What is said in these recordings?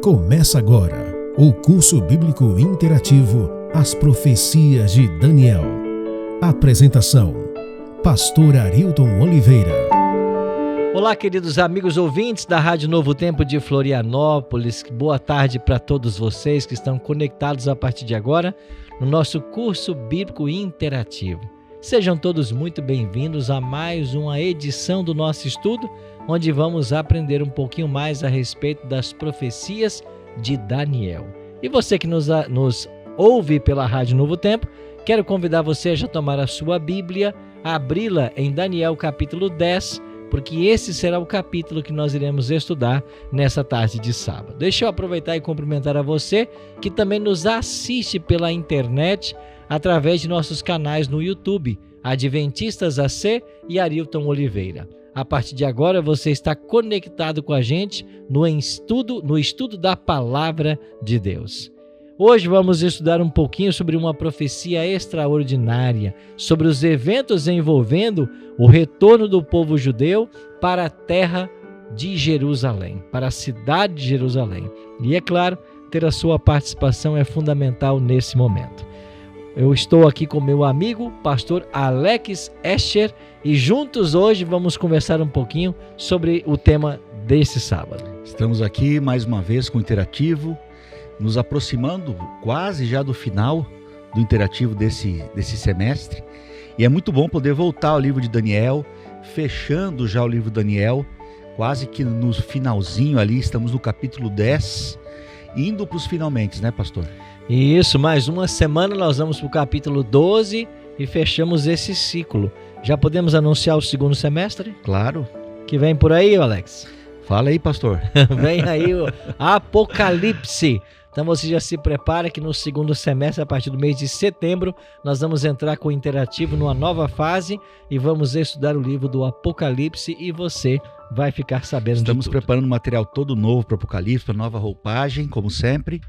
Começa agora o curso bíblico interativo As Profecias de Daniel. Apresentação: Pastor Arilton Oliveira. Olá, queridos amigos ouvintes da Rádio Novo Tempo de Florianópolis. Boa tarde para todos vocês que estão conectados a partir de agora no nosso curso bíblico interativo. Sejam todos muito bem-vindos a mais uma edição do nosso estudo, onde vamos aprender um pouquinho mais a respeito das profecias de Daniel. E você que nos ouve pela Rádio Novo Tempo, quero convidar você a já tomar a sua Bíblia, abri-la em Daniel capítulo 10, porque esse será o capítulo que nós iremos estudar nessa tarde de sábado. Deixa eu aproveitar e cumprimentar a você que também nos assiste pela internet através de nossos canais no YouTube, Adventistas AC e Arilton Oliveira. A partir de agora você está conectado com a gente no estudo da Palavra de Deus. Hoje vamos estudar um pouquinho sobre uma profecia extraordinária, sobre os eventos envolvendo o retorno do povo judeu para a terra de Jerusalém, para a cidade de Jerusalém. E é claro, ter a sua participação é fundamental nesse momento. Eu estou aqui com meu amigo, pastor Alex Escher, e juntos hoje vamos conversar um pouquinho sobre o tema desse sábado. Estamos aqui mais uma vez com o Interativo, nos aproximando quase já do final do Interativo desse semestre. E é muito bom poder voltar ao livro de Daniel, fechando já o livro de Daniel, quase que no finalzinho ali, estamos no capítulo 10, indo para os finalmente, né, pastor? Isso, mais uma semana nós vamos para o capítulo 12 e fechamos esse ciclo. Já podemos anunciar o segundo semestre? Claro. Que vem por aí, Alex? Fala aí, pastor. Vem aí o Apocalipse. Então você já se prepara que no segundo semestre, a partir do mês de setembro, nós vamos entrar com o Interativo numa nova fase e vamos estudar o livro do Apocalipse e você vai ficar sabendo de tudo. Estamos preparando material todo novo para o Apocalipse, para nova roupagem, como sempre,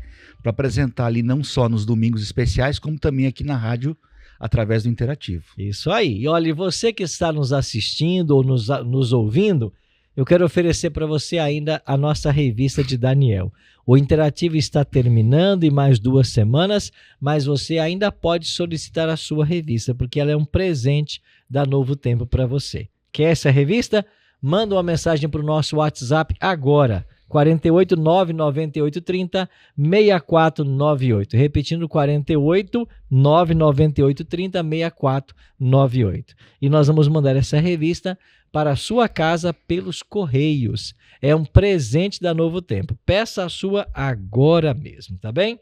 para apresentar ali não só nos domingos especiais, como também aqui na rádio, através do Interativo. Isso aí. E olha, você que está nos assistindo ou nos ouvindo, eu quero oferecer para você ainda a nossa revista de Daniel. O Interativo está terminando em mais 2 semanas, mas você ainda pode solicitar a sua revista, porque ela é um presente da Novo Tempo para você. Quer essa revista? Manda uma mensagem para o nosso WhatsApp agora, 48998306498. Repetindo, 48998306498. E nós vamos mandar essa revista para a sua casa pelos correios. É um presente da Novo Tempo. Peça a sua agora mesmo, tá bem?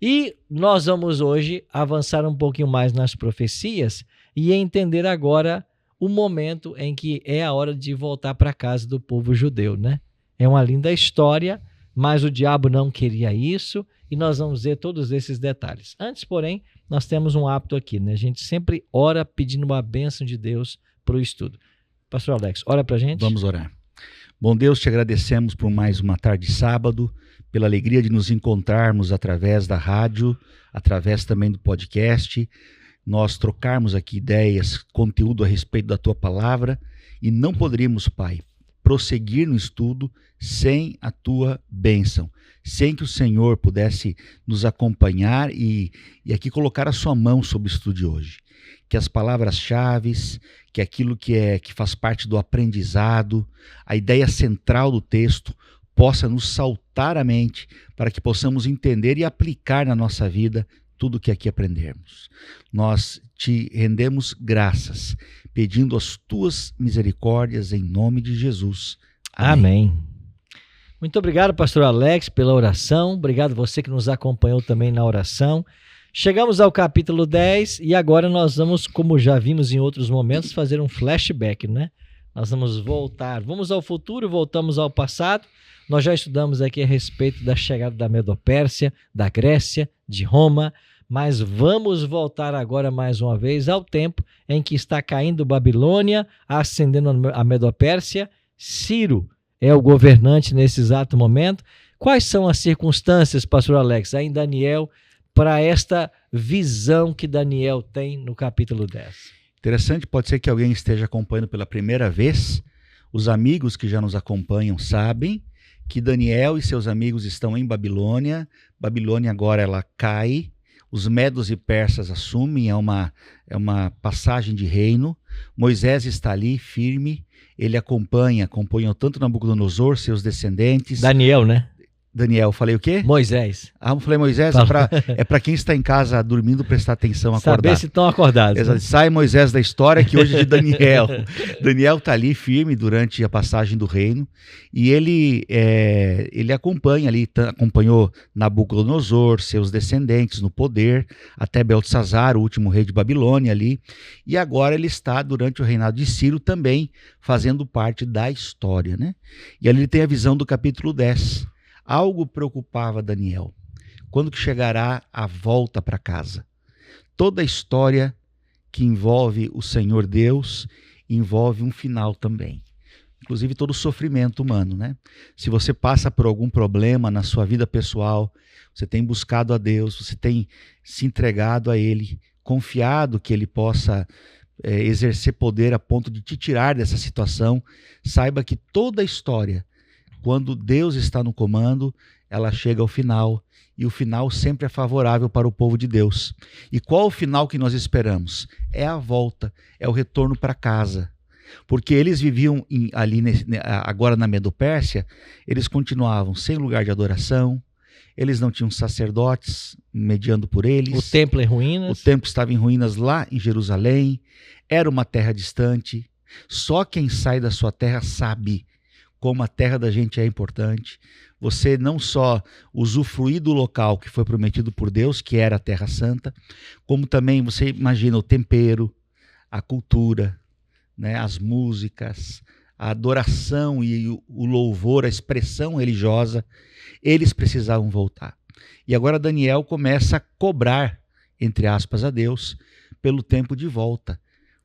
E nós vamos hoje avançar um pouquinho mais nas profecias e entender agora o momento em que é a hora de voltar para a casa do povo judeu, né? É uma linda história, mas o diabo não queria isso e nós vamos ver todos esses detalhes. Antes, porém, nós temos um hábito aqui, né? A gente sempre ora pedindo uma bênção de Deus para o estudo. Pastor Alex, ora para a gente. Vamos orar. Bom Deus, te agradecemos por mais uma tarde de sábado, pela alegria de nos encontrarmos através da rádio, através também do podcast, nós trocarmos aqui ideias, conteúdo a respeito da tua palavra, e não poderíamos, Pai, prosseguir no estudo sem a tua bênção, sem que o Senhor pudesse nos acompanhar e aqui colocar a sua mão sobre o estudo de hoje. Que as palavras-chave, que aquilo que faz parte do aprendizado, a ideia central do texto, possa nos saltar à mente para que possamos entender e aplicar na nossa vida tudo o que aqui aprendermos. Nós te rendemos graças, pedindo as tuas misericórdias em nome de Jesus. Amém. Muito obrigado, pastor Alex, pela oração. Obrigado você que nos acompanhou também na oração. Chegamos ao capítulo 10 e agora nós vamos, como já vimos em outros momentos, fazer um flashback, né? Nós vamos voltar, vamos ao futuro, voltamos ao passado. Nós já estudamos aqui a respeito da chegada da Medopérsia, da Grécia, de Roma, mas vamos voltar agora mais uma vez ao tempo em que está caindo Babilônia, ascendendo a Medopérsia. Ciro é o governante nesse exato momento. Quais são as circunstâncias, pastor Alex, aí em Daniel, para esta visão que Daniel tem no capítulo 10? Interessante, pode ser que alguém esteja acompanhando pela primeira vez. Os amigos que já nos acompanham sabem que Daniel e seus amigos estão em Babilônia. Babilônia agora ela cai, os medos e persas assumem, é uma passagem de reino. Moisés está ali firme, ele acompanhou tanto Nabucodonosor, seus descendentes. Daniel, né? Daniel, falei o quê? Moisés. Eu falei Moisés, é para quem está em casa dormindo prestar atenção, acordar. Saber se estão acordados. Né? Sai Moisés da história, que hoje é de Daniel. Daniel está ali firme durante a passagem do reino, e ele acompanha ali, acompanhou Nabucodonosor, seus descendentes no poder, até Beltesazar, o último rei de Babilônia ali, e agora ele está durante o reinado de Ciro também fazendo parte da história, né? E ali ele tem a visão do capítulo 10. Algo preocupava Daniel. Quando que chegará a volta para casa? Toda a história que envolve o Senhor Deus envolve um final também. Inclusive todo o sofrimento humano, né? Se você passa por algum problema na sua vida pessoal, você tem buscado a Deus, você tem se entregado a Ele, confiado que Ele possa exercer poder a ponto de te tirar dessa situação, saiba que toda a história, quando Deus está no comando, ela chega ao final, e o final sempre é favorável para o povo de Deus. E qual o final que nós esperamos? É a volta, é o retorno para casa. Porque eles viviam agora na Medo-Pérsia, eles continuavam sem lugar de adoração, eles não tinham sacerdotes mediando por eles. O templo em ruínas. O templo estava em ruínas lá em Jerusalém, era uma terra distante. Só quem sai da sua terra sabe como a terra da gente é importante. Você não só usufruir do local que foi prometido por Deus, que era a Terra Santa, como também você imagina o tempero, a cultura, né, as músicas, a adoração e o louvor, a expressão religiosa, eles precisavam voltar. E agora Daniel começa a cobrar, entre aspas, a Deus pelo tempo de volta,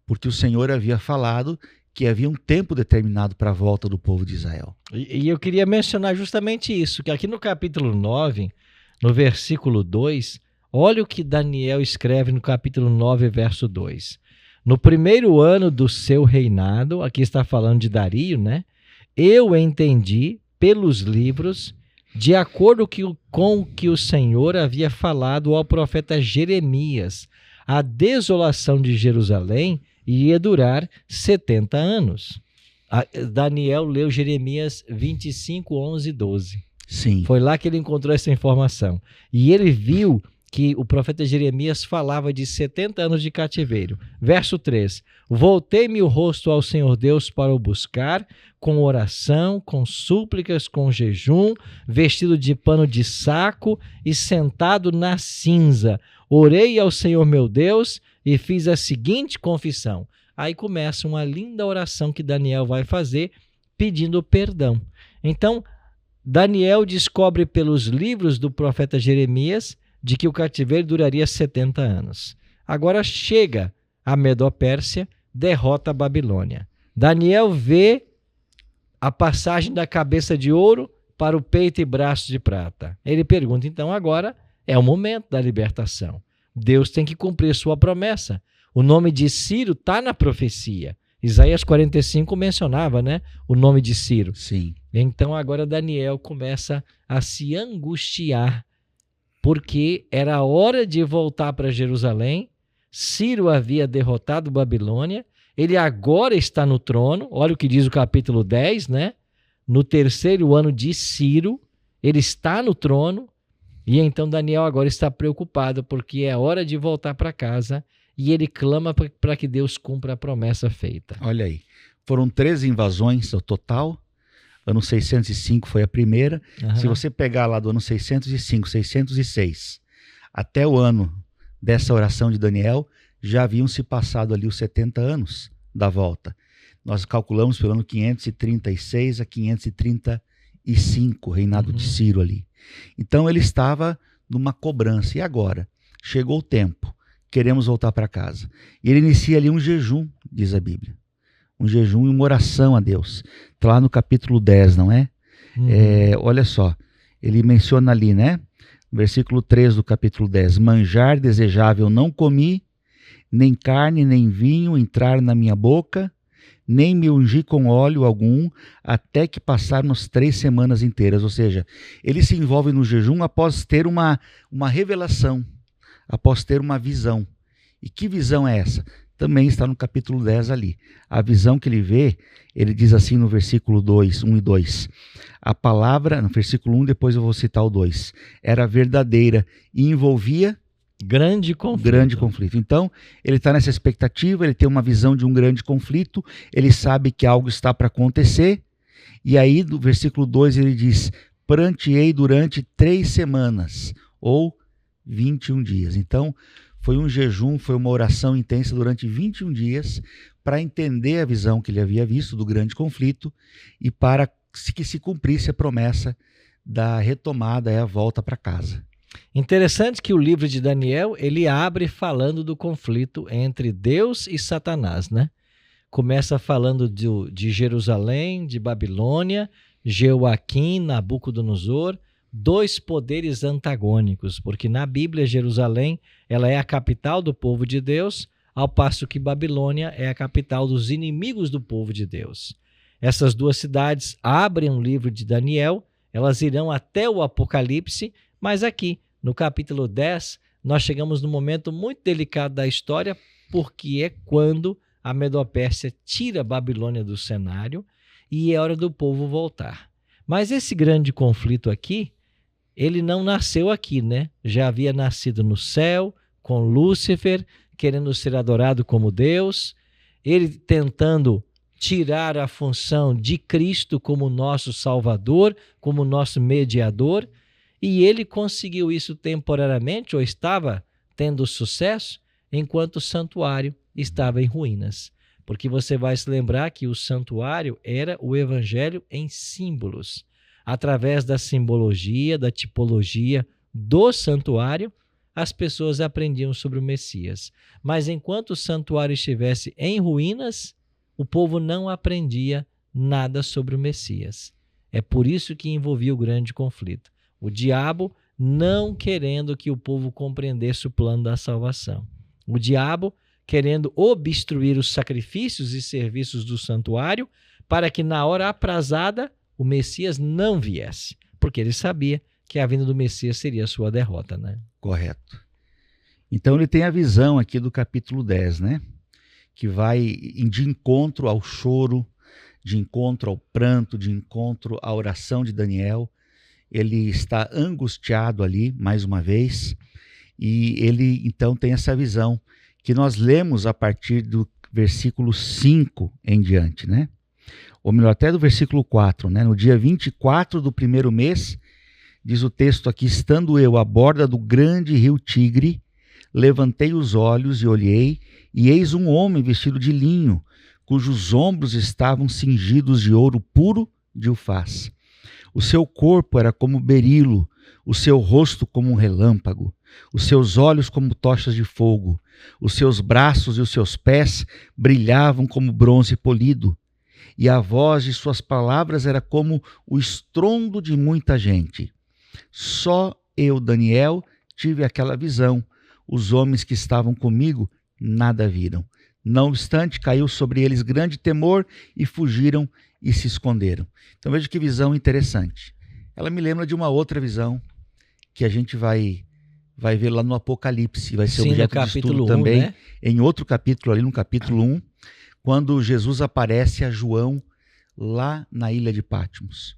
porque o Senhor havia falado que havia um tempo determinado para a volta do povo de Israel. E eu queria mencionar justamente isso, que aqui no capítulo 9, no versículo 2, olha o que Daniel escreve no capítulo 9, verso 2. No primeiro ano do seu reinado, aqui está falando de Dario, né? Eu entendi pelos livros, de acordo com o que o Senhor havia falado ao profeta Jeremias, a desolação de Jerusalém ia durar 70 anos. Daniel leu Jeremias 25, 11 e 12. Sim. Foi lá que ele encontrou essa informação. E ele viu que o profeta Jeremias falava de 70 anos de cativeiro. Verso 3. Voltei-me o rosto ao Senhor Deus para o buscar, com oração, com súplicas, com jejum, vestido de pano de saco e sentado na cinza. Orei ao Senhor meu Deus e fiz a seguinte confissão. Aí começa uma linda oração que Daniel vai fazer pedindo perdão. Então, Daniel descobre pelos livros do profeta Jeremias de que o cativeiro duraria 70 anos. Agora chega a Medo-Pérsia, derrota a Babilônia. Daniel vê a passagem da cabeça de ouro para o peito e braço de prata. Ele pergunta, então agora é o momento da libertação. Deus tem que cumprir sua promessa. O nome de Ciro está na profecia. Isaías 45 mencionava, né, o nome de Ciro. Sim. Então agora Daniel começa a se angustiar, porque era a hora de voltar para Jerusalém. Ciro havia derrotado Babilônia. Ele agora está no trono. Olha o que diz o capítulo 10, né? No terceiro ano de Ciro, ele está no trono. E então Daniel agora está preocupado, porque é hora de voltar para casa, e ele clama para que Deus cumpra a promessa feita. Olha aí, foram 13 invasões ao total, ano 605 foi a primeira. Se você pegar lá do ano 605, 606, até o ano dessa oração de Daniel, já haviam se passado ali os 70 anos da volta. Nós calculamos pelo ano 536 a 535, reinado de Ciro ali. Então ele estava numa cobrança. E agora? Chegou o tempo. Queremos voltar para casa. E ele inicia ali um jejum, diz a Bíblia. Um jejum e uma oração a Deus. Está lá no capítulo 10, não é? Olha só. Ele menciona ali, né? Versículo 3 do capítulo 10. Manjar desejável não comi, nem carne, nem vinho entrar na minha boca. nem me ungi com óleo algum, até que passaram as 3 semanas inteiras. Ou seja, ele se envolve no jejum após ter uma revelação, após ter uma visão. E que visão é essa? Também está no capítulo 10 ali. A visão que ele vê, ele diz assim no versículo 2, 1 e 2. A palavra, no versículo 1, depois eu vou citar o 2, era verdadeira e envolvia grande conflito. Então, ele está nessa expectativa, ele tem uma visão de um grande conflito, ele sabe que algo está para acontecer, e aí no versículo 2 ele diz, pranteei durante 3 semanas, ou 21 dias. Então, foi um jejum, foi uma oração intensa durante 21 dias, para entender a visão que ele havia visto do grande conflito, e para que se cumprisse a promessa da retomada, a volta para casa. Interessante que o livro de Daniel, ele abre falando do conflito entre Deus e Satanás, né? Começa falando de Jerusalém, de Babilônia, Jeoaquim, Nabucodonosor, 2 poderes antagônicos, porque na Bíblia Jerusalém, ela é a capital do povo de Deus, ao passo que Babilônia é a capital dos inimigos do povo de Deus. Essas 2 cidades abrem o livro de Daniel, elas irão até o Apocalipse, mas aqui, no capítulo 10, nós chegamos num momento muito delicado da história, porque é quando a Medo-Pérsia tira a Babilônia do cenário e é hora do povo voltar. Mas esse grande conflito aqui, ele não nasceu aqui, né? Já havia nascido no céu, com Lúcifer, querendo ser adorado como Deus, ele tentando tirar a função de Cristo como nosso Salvador, como nosso mediador, e ele conseguiu isso temporariamente, ou estava tendo sucesso, enquanto o santuário estava em ruínas. Porque você vai se lembrar que o santuário era o evangelho em símbolos. Através da simbologia, da tipologia do santuário, as pessoas aprendiam sobre o Messias. Mas enquanto o santuário estivesse em ruínas, o povo não aprendia nada sobre o Messias. É por isso que envolvia o grande conflito. O diabo não querendo que o povo compreendesse o plano da salvação. O diabo querendo obstruir os sacrifícios e serviços do santuário para que na hora aprazada o Messias não viesse. Porque ele sabia que a vinda do Messias seria a sua derrota, né? Correto. Então ele tem a visão aqui do capítulo 10, né? Que vai de encontro ao choro, de encontro ao pranto, de encontro à oração de Daniel. Ele está angustiado ali, mais uma vez, e ele então tem essa visão que nós lemos a partir do versículo 5 em diante, né? Ou melhor, até do versículo 4, né? No dia 24 do 1º mês, diz o texto aqui, estando eu à borda do grande rio Tigre, levantei os olhos e olhei, e eis um homem vestido de linho, cujos ombros estavam cingidos de ouro puro de Ufaz. O seu corpo era como berilo, o seu rosto como um relâmpago, os seus olhos como tochas de fogo, os seus braços e os seus pés brilhavam como bronze polido, e a voz de suas palavras era como o estrondo de muita gente. Só eu, Daniel, tive aquela visão. Os homens que estavam comigo nada viram. Não obstante, caiu sobre eles grande temor e fugiram e se esconderam. Então veja que visão interessante. Ela me lembra de uma outra visão que a gente vai ver lá no Apocalipse, vai ser objeto de estudo também, né? Em outro capítulo, ali no capítulo 1, quando Jesus aparece a João lá na ilha de Patmos.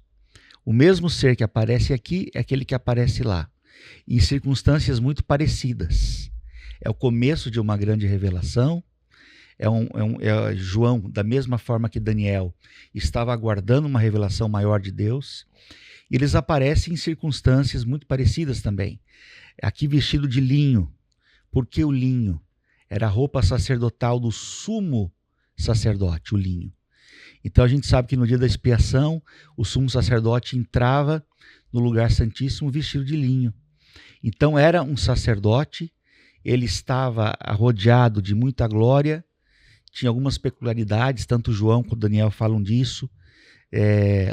O mesmo ser que aparece aqui é aquele que aparece lá, em circunstâncias muito parecidas. É o começo de uma grande revelação. É João, da mesma forma que Daniel, estava aguardando uma revelação maior de Deus. E eles aparecem em circunstâncias muito parecidas também. Aqui vestido de linho. Por que o linho? Era a roupa sacerdotal do sumo sacerdote, o linho. Então a gente sabe que no dia da expiação, o sumo sacerdote entrava no lugar santíssimo vestido de linho. Então era um sacerdote, ele estava rodeado de muita glória, tinha algumas peculiaridades, tanto João quanto Daniel falam disso.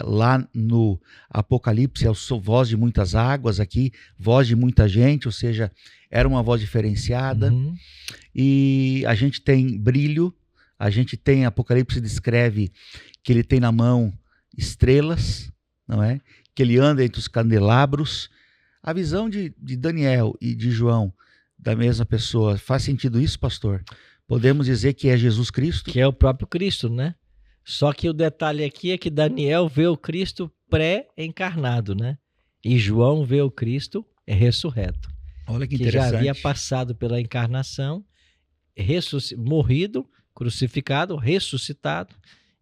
Lá no Apocalipse é a voz de muitas águas, aqui voz de muita gente, ou seja, era uma voz diferenciada. E a gente tem brilho, A gente tem, Apocalipse descreve que ele tem na mão estrelas, não é? Que ele anda entre os candelabros. A visão de Daniel e de João, da mesma pessoa, faz sentido isso, pastor? Podemos dizer que é Jesus Cristo? Que é o próprio Cristo, né? Só que o detalhe aqui é que Daniel vê o Cristo pré-encarnado, né? E João vê o Cristo ressurreto. Olha que interessante. Que já havia passado pela encarnação, morrido, crucificado, ressuscitado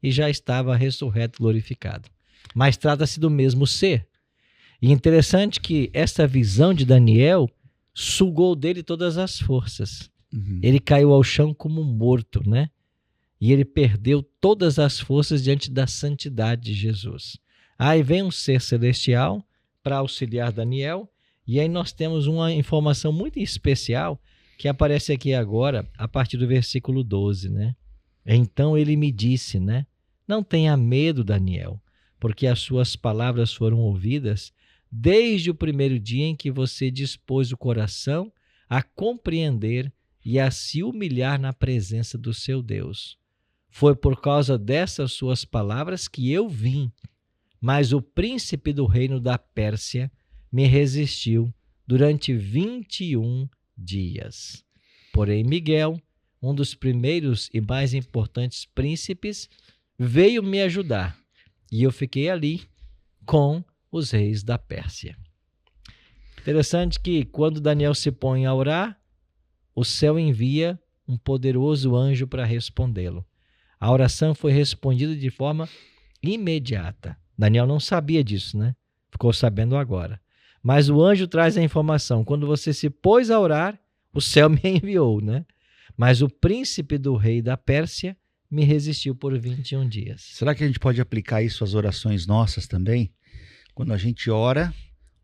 e já estava ressurreto, glorificado. Mas trata-se do mesmo ser. E interessante que essa visão de Daniel sugou dele todas as forças. Ele caiu ao chão como morto, né? E ele perdeu todas as forças diante da santidade de Jesus. Aí vem um ser celestial para auxiliar Daniel, e aí nós temos uma informação muito especial que aparece aqui agora, a partir do versículo 12, né? Então ele me disse, né? Não tenha medo, Daniel, porque as suas palavras foram ouvidas desde o primeiro dia em que você dispôs o coração a compreender e a se humilhar na presença do seu Deus. Foi por causa dessas suas palavras que eu vim, mas o príncipe do reino da Pérsia me resistiu durante 21 dias. Porém, Miguel, um dos primeiros e mais importantes príncipes, veio me ajudar, e eu fiquei ali com os reis da Pérsia. Interessante que quando Daniel se põe a orar, o céu envia um poderoso anjo para respondê-lo. A oração foi respondida de forma imediata. Daniel não sabia disso, né? Ficou sabendo agora. Mas o anjo traz a informação. Quando você se pôs a orar, o céu me enviou, né? Mas o príncipe do rei da Pérsia me resistiu por 21 dias. Será que a gente pode aplicar isso às orações nossas também? Quando a gente ora,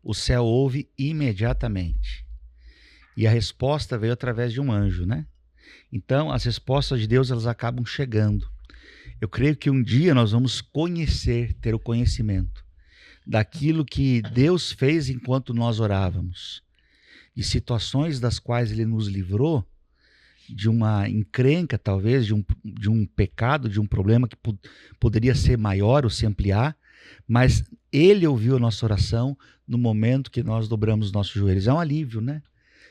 o céu ouve imediatamente. E a resposta veio através de um anjo, né? Então, as respostas de Deus, elas acabam chegando. Eu creio que um dia nós vamos conhecer, ter o conhecimento daquilo que Deus fez enquanto nós orávamos. De situações das quais Ele nos livrou, de uma encrenca, talvez, de um pecado, de um problema que poderia ser maior ou se ampliar, mas Ele ouviu a nossa oração no momento que nós dobramos nossos joelhos. É um alívio, né?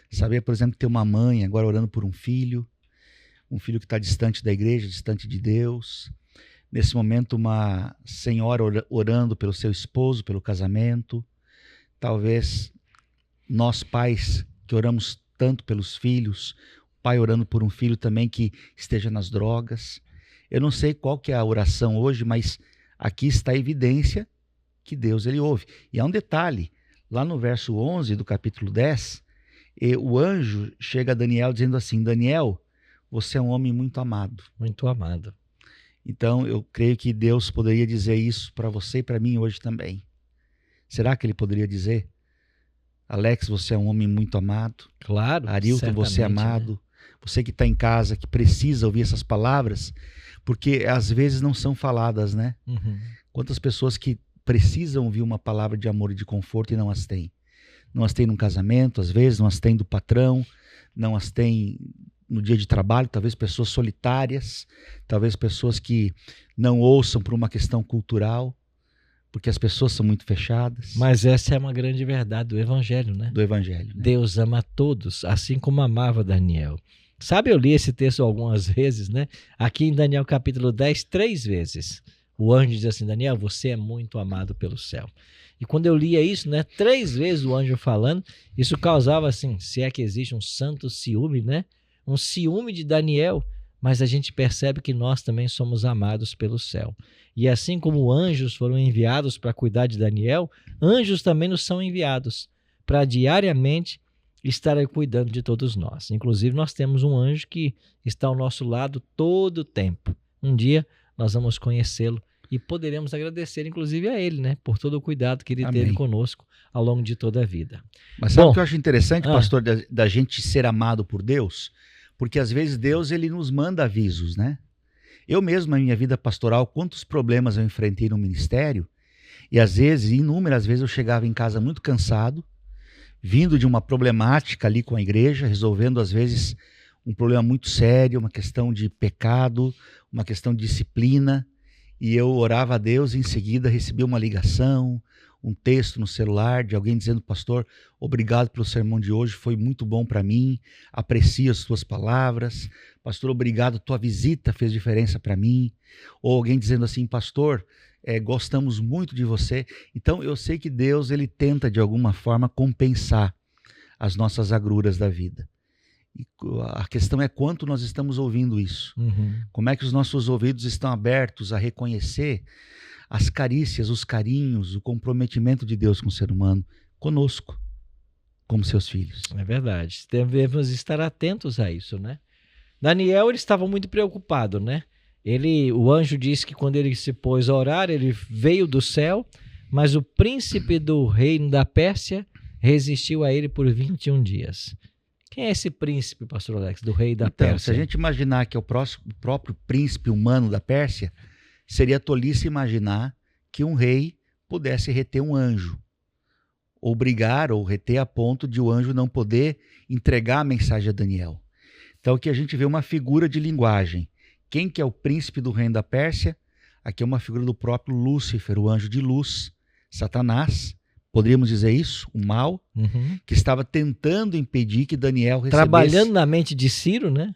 Saber, por exemplo, ter uma mãe agora orando por um filho que está distante da igreja, distante de Deus. Nesse momento, uma senhora orando pelo seu esposo, pelo casamento. Talvez nós pais que oramos tanto pelos filhos, pai orando por um filho também que esteja nas drogas. Eu não sei qual que é a oração hoje, mas aqui está a evidência que Deus ele ouve. E há um detalhe, lá no verso 11 do capítulo 10, o anjo chega a Daniel dizendo assim: Daniel, você é um homem muito amado. Muito amado. Então, eu creio que Deus poderia dizer isso para você e para mim hoje também. Será que Ele poderia dizer? Alex, você é um homem muito amado. Claro, Arilton, você é amado. Né? Você que está em casa, que precisa ouvir essas palavras, porque às vezes não são faladas, né? Quantas pessoas que precisam ouvir uma palavra de amor e de conforto e não as têm. Não as têm no casamento, às vezes, não as têm do patrão, não as têm no dia de trabalho, talvez pessoas solitárias, talvez pessoas que não ouçam por uma questão cultural, porque as pessoas são muito fechadas. Mas essa é uma grande verdade do Evangelho, né? Do Evangelho. Né? Deus ama a todos, assim como amava Daniel. Sabe, eu li esse texto algumas vezes, né? Aqui em Daniel capítulo 10, 3 vezes. O anjo diz assim: Daniel, você é muito amado pelo céu. E quando eu lia isso, né, 3 vezes o anjo falando, isso causava assim, se é que existe um santo ciúme, né? Um ciúme de Daniel, mas a gente percebe que nós também somos amados pelo céu. E assim como anjos foram enviados para cuidar de Daniel, anjos também nos são enviados para diariamente estar cuidando de todos nós. Inclusive, nós temos um anjo que está ao nosso lado todo o tempo. Um dia nós vamos conhecê-lo e poderemos agradecer, inclusive, a ele, né, por todo o cuidado que ele Amém. teve conosco ao longo de toda a vida. Mas sabe o que eu acho interessante, pastor, da gente ser amado por Deus? Porque às vezes Deus ele nos manda avisos, né? Eu mesmo, na minha vida pastoral, quantos problemas eu enfrentei no ministério, e às vezes, inúmeras vezes, eu chegava em casa muito cansado, vindo de uma problemática ali com a igreja, resolvendo às vezes um problema muito sério, uma questão de pecado, uma questão de disciplina, e eu orava a Deus e em seguida recebi uma ligação, um texto no celular de alguém dizendo: pastor, obrigado pelo sermão de hoje, foi muito bom para mim, aprecio as tuas palavras, pastor, obrigado, tua visita fez diferença para mim. Ou alguém dizendo assim: pastor, gostamos muito de você. Então eu sei que Deus, ele tenta de alguma forma compensar as nossas agruras da vida. E a questão é quanto nós estamos ouvindo isso. Como é que os nossos ouvidos estão abertos a reconhecer as carícias, os carinhos, o comprometimento de Deus com o ser humano, conosco, como seus filhos. É verdade. Devemos estar atentos a isso, né? Daniel, ele estava muito preocupado, né? O anjo disse que quando ele se pôs a orar, ele veio do céu, mas o príncipe do reino da Pérsia resistiu a ele por 21 dias. Quem é esse príncipe, pastor Alex, do rei da Pérsia? Se a gente imaginar que é o próprio príncipe humano da Pérsia, seria tolice imaginar que um rei pudesse reter um anjo, ou brigar ou reter a ponto de o anjo não poder entregar a mensagem a Daniel. Então aqui a gente vê uma figura de linguagem. Quem que é o príncipe do reino da Pérsia? Aqui é uma figura do próprio Lúcifer, o anjo de luz, Satanás, poderíamos dizer isso, o mal, que estava tentando impedir que Daniel recebesse... Trabalhando na mente de Ciro, né?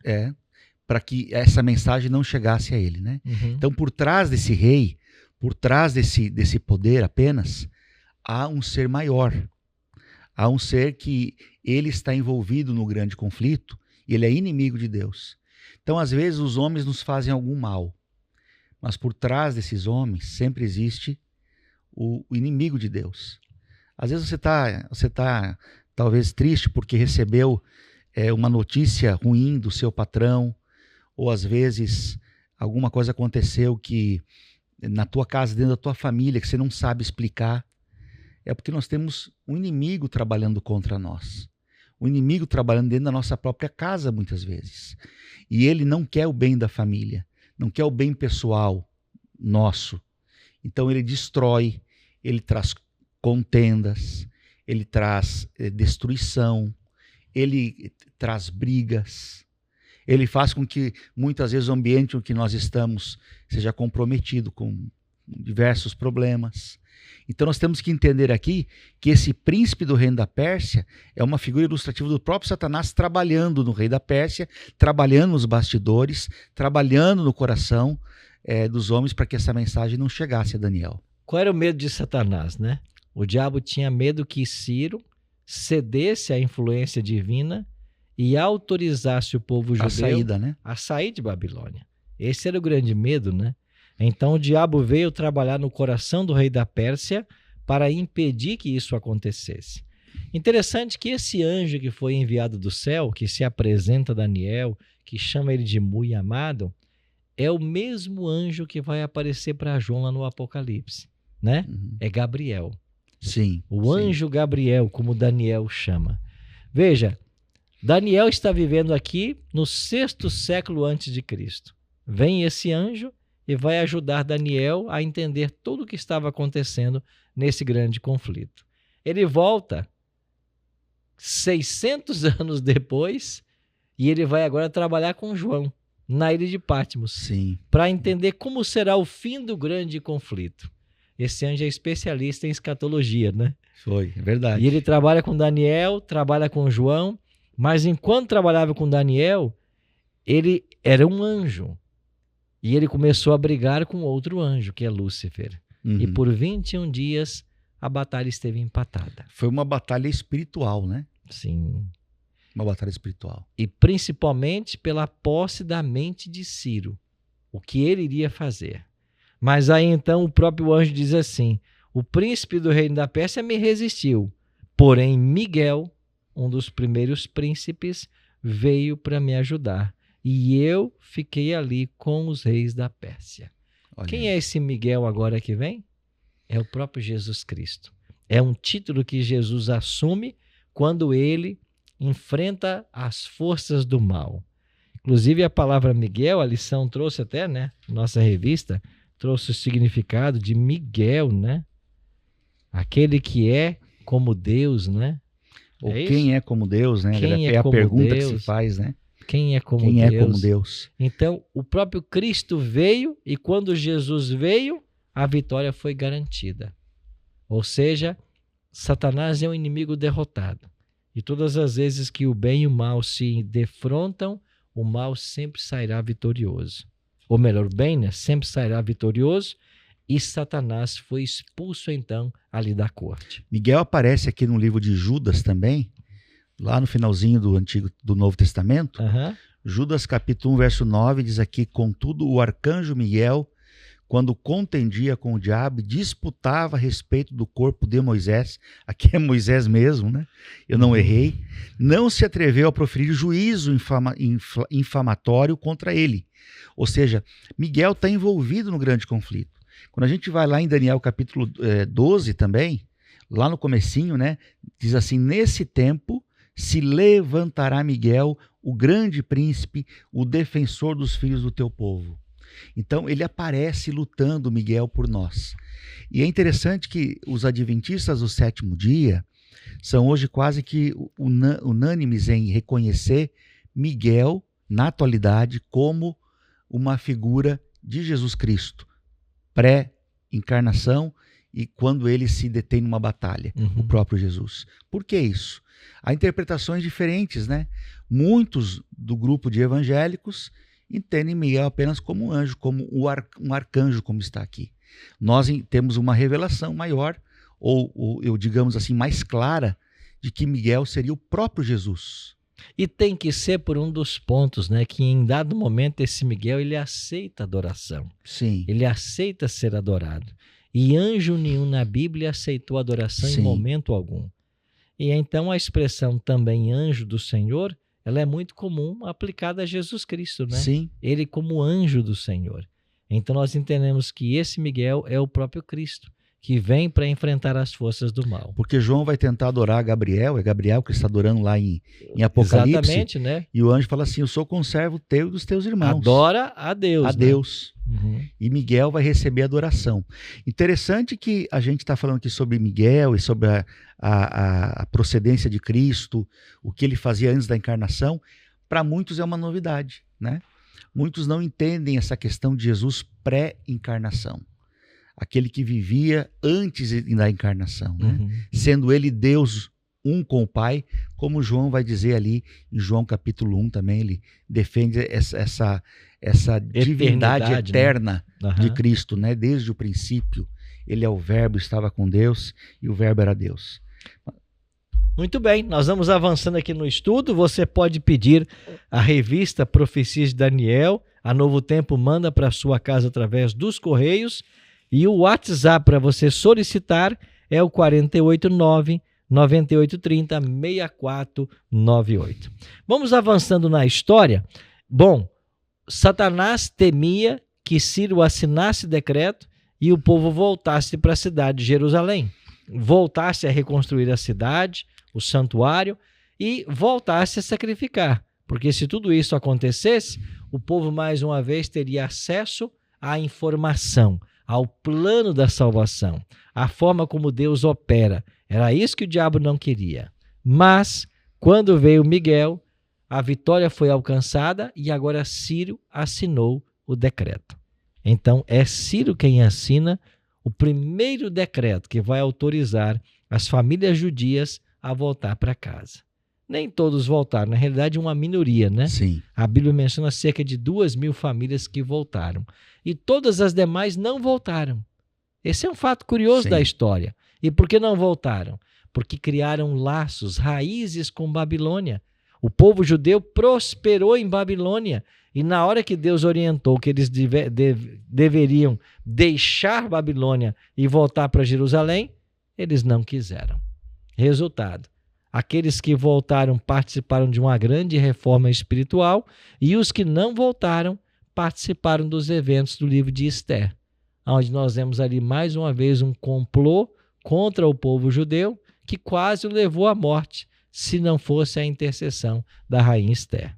Para que essa mensagem não chegasse a ele, né? Então, por trás desse rei, por trás desse poder apenas, há um ser maior. Há um ser que ele está envolvido no grande conflito, e ele é inimigo de Deus. Então, às vezes, os homens nos fazem algum mal, mas por trás desses homens sempre existe o inimigo de Deus. Às vezes você tá talvez triste porque recebeu uma notícia ruim do seu patrão, ou às vezes alguma coisa aconteceu que na tua casa, dentro da tua família, que você não sabe explicar. É porque nós temos um inimigo trabalhando contra nós. Um inimigo trabalhando dentro da nossa própria casa, muitas vezes. E ele não quer o bem da família, não quer o bem pessoal nosso. Então ele destrói, ele traz contendas, ele traz destruição, ele traz brigas. Ele faz com que, muitas vezes, o ambiente em que nós estamos seja comprometido com diversos problemas. Então, nós temos que entender aqui que esse príncipe do reino da Pérsia é uma figura ilustrativa do próprio Satanás trabalhando no rei da Pérsia, trabalhando nos bastidores, trabalhando no coração dos homens para que essa mensagem não chegasse a Daniel. Qual era o medo de Satanás, né? O diabo tinha medo que Ciro cedesse à influência divina e autorizasse o povo judeu a sair de Babilônia. Esse era o grande medo, né? Então o diabo veio trabalhar no coração do rei da Pérsia para impedir que isso acontecesse. Interessante que esse anjo que foi enviado do céu, que se apresenta a Daniel, que chama ele de muito amado, é o mesmo anjo que vai aparecer para João lá no Apocalipse, né? É Gabriel. Sim. O anjo Gabriel, como Daniel chama. Veja, Daniel está vivendo aqui no 6º século antes de Cristo. Vem esse anjo e vai ajudar Daniel a entender tudo o que estava acontecendo nesse grande conflito. Ele volta 600 anos depois e ele vai agora trabalhar com João na ilha de Patmos, para entender como será o fim do grande conflito. Esse anjo é especialista em escatologia, né? É verdade. E ele trabalha com Daniel, trabalha com João, mas enquanto trabalhava com Daniel, ele era um anjo. E ele começou a brigar com outro anjo, que é Lúcifer. E por 21 dias, a batalha esteve empatada. Foi uma batalha espiritual, né? Sim. Uma batalha espiritual. E principalmente pela posse da mente de Ciro, o que ele iria fazer. Mas aí então o próprio anjo diz assim: o príncipe do reino da Pérsia me resistiu, porém Miguel, um dos primeiros príncipes, veio para me ajudar. E eu fiquei ali com os reis da Pérsia. Olha. Quem é esse Miguel agora que vem? É o próprio Jesus Cristo. É um título que Jesus assume quando ele enfrenta as forças do mal. Inclusive a palavra Miguel, a lição trouxe até, né? Nossa revista trouxe o significado de Miguel, né? Aquele que é como Deus, né? Ou quem é como Deus, né? É a pergunta Deus, que se faz, né? Quem é como Quem Deus? é como Deus? Então, o próprio Cristo veio e quando Jesus veio, a vitória foi garantida. Ou seja, Satanás é um inimigo derrotado. E todas as vezes que o bem e o mal se defrontam, o mal sempre sairá vitorioso. Ou melhor, o bem, né, sempre sairá vitorioso. E Satanás foi expulso, então, ali da corte. Miguel aparece aqui no livro de Judas também, lá no finalzinho do Novo Testamento. Judas capítulo 1, verso 9, diz aqui: contudo, o arcanjo Miguel, quando contendia com o diabo, disputava a respeito do corpo de Moisés, aqui é Moisés mesmo, né? Eu não errei, não se atreveu a proferir juízo infamatório contra ele. Ou seja, Miguel está envolvido no grande conflito. Quando a gente vai lá em Daniel capítulo 12 também, lá no comecinho, né? Diz assim: nesse tempo se levantará Miguel, o grande príncipe, o defensor dos filhos do teu povo. Então ele aparece lutando, Miguel, por nós. E é interessante que os adventistas do sétimo dia são hoje quase que unânimes em reconhecer Miguel, na atualidade, como uma figura de Jesus Cristo, pré-encarnação e quando ele se detém numa batalha, o próprio Jesus. Por que isso? Há interpretações diferentes, né? Muitos do grupo de evangélicos entendem Miguel apenas como um anjo, como um arcanjo, como está aqui. Nós temos uma revelação maior, ou eu digamos assim, mais clara, de que Miguel seria o próprio Jesus. E tem que ser por um dos pontos, né? Que em dado momento esse Miguel, ele aceita adoração. Sim. Ele aceita ser adorado. E anjo nenhum na Bíblia aceitou adoração em momento algum. E então a expressão também anjo do Senhor, ela é muito comum aplicada a Jesus Cristo, né? Sim. Ele como anjo do Senhor. Então nós entendemos que esse Miguel é o próprio Cristo, que vem para enfrentar as forças do mal. Porque João vai tentar adorar Gabriel, é Gabriel que está adorando lá em Apocalipse. Exatamente, né? E o anjo fala assim: eu sou conservo teu e dos teus irmãos. Adora a Deus. A Deus. Uhum. E Miguel vai receber adoração. Interessante que a gente está falando aqui sobre Miguel e sobre a procedência de Cristo, o que ele fazia antes da encarnação. Para muitos é uma novidade, né? Muitos não entendem essa questão de Jesus pré-encarnação. Aquele que vivia antes da encarnação, né? Sendo ele Deus um com o Pai, como João vai dizer ali em João capítulo 1 também, ele defende essa divindade eterna, né? De Cristo, né? Desde o princípio, ele é o Verbo, estava com Deus e o Verbo era Deus. Muito bem, nós vamos avançando aqui no estudo. Você pode pedir a revista Profecias de Daniel, a Novo Tempo manda para sua casa através dos Correios. E o WhatsApp para você solicitar é o 489-9830-6498. Vamos avançando na história. Bom, Satanás temia que Ciro assinasse decreto e o povo voltasse para a cidade de Jerusalém. Voltasse a reconstruir a cidade, o santuário e voltasse a sacrificar. Porque se tudo isso acontecesse, o povo mais uma vez teria acesso à informação, ao plano da salvação, à forma como Deus opera. Era isso que o diabo não queria. Mas, quando veio Miguel, a vitória foi alcançada e agora Ciro assinou o decreto. Então, é Ciro quem assina o primeiro decreto que vai autorizar as famílias judias a voltar para casa. Nem todos voltaram, na realidade uma minoria, né? Sim. A Bíblia menciona cerca de 2.000 famílias que voltaram. E todas as demais não voltaram. Esse é um fato curioso da história. E por que não voltaram? Porque criaram laços, raízes com Babilônia. O povo judeu prosperou em Babilônia. E na hora que Deus orientou que eles deveriam deixar Babilônia e voltar para Jerusalém, eles não quiseram. Resultado: aqueles que voltaram participaram de uma grande reforma espiritual e os que não voltaram participaram dos eventos do livro de Esther, onde nós vemos ali mais uma vez um complô contra o povo judeu que quase o levou à morte, se não fosse a intercessão da rainha Esther.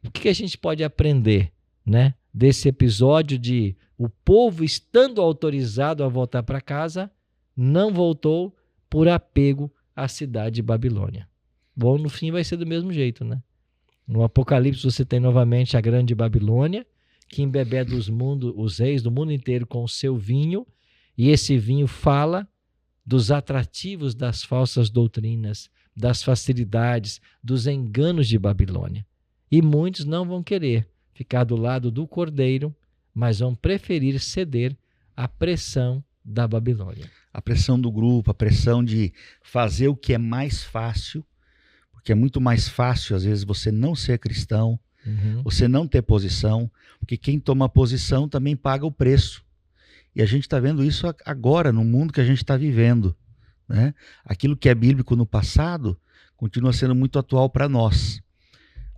O que a gente pode aprender, né, desse episódio de o povo estando autorizado a voltar para casa, não voltou por apego à cidade de Babilônia? Bom, no fim vai ser do mesmo jeito, né? No Apocalipse você tem novamente a grande Babilônia, que embebeda os reis do mundo inteiro com o seu vinho, e esse vinho fala dos atrativos das falsas doutrinas, das facilidades, dos enganos de Babilônia. E muitos não vão querer ficar do lado do Cordeiro, mas vão preferir ceder à pressão da Babilônia. A pressão do grupo, a pressão de fazer o que é mais fácil, porque é muito mais fácil, às vezes, você não ser cristão, você não ter posição, porque quem toma posição também paga o preço. E a gente está vendo isso agora, no mundo que a gente está vivendo, né? Aquilo que é bíblico no passado continua sendo muito atual para nós.